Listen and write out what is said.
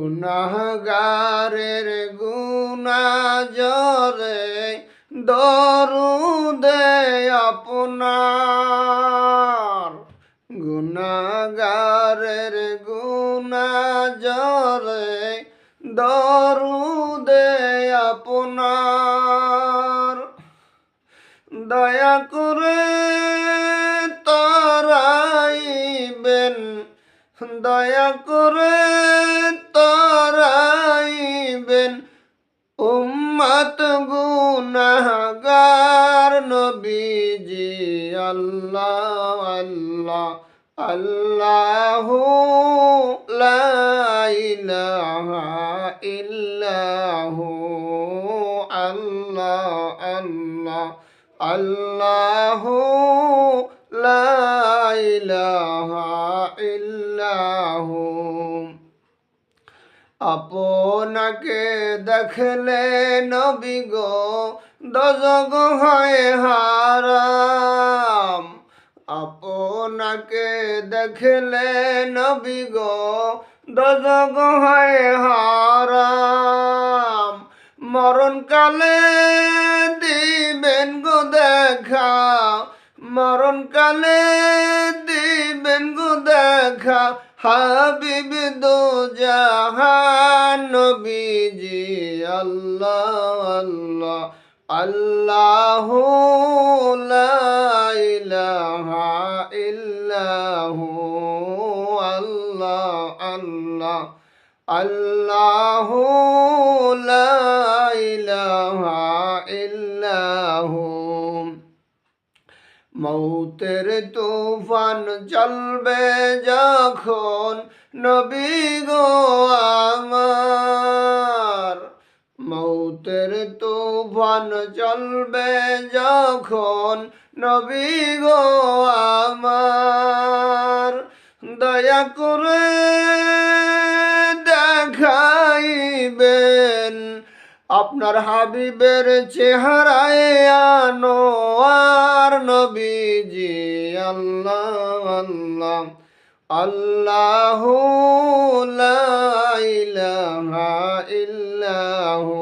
গুনাহগারের গুনা জরে দরুদে আপনার গুনাহগারের গুনা জরে দরুদে আপনার দয়া করে তরাইবেন দয়া করে তরাইবেন উম্মত গুনাহগার নবীজি আল্লাহ আল্লাহ আল্লাহু লা ইলাহা ইল্লাহু আল্লাহ আল্লাহ আল্লাহু লা ইলাহা ইল্লাহু আপনাকে দেখলে নবী গো দোজখ হয় হারাম আপনাকে দেখলে নবী গো দোজখ হয় হারাম মরণকালে দিবেন গো দেখা মরণকালে দিবেন গো দেখা হাবিব দো জাহান নবীজি আল্লাহ আল্লাহ আল্লাহু লা ইলাহা ইল্লাহু আল্লাহ আল্লাহ আল্লাহু লা ইলাহা ইল্লাহু মৌতের তুফান চলবে যখন নবী গো আমার মৌতের তুফান চলবে যখন নবী গো আমার দয়া করে দেখাইবেন আপনার হাবিবের চেহারায় আনোয়ার নবীজি আল্লাহ আল্লাহ আল্লাহু লা ইলাহা ইল্লাহু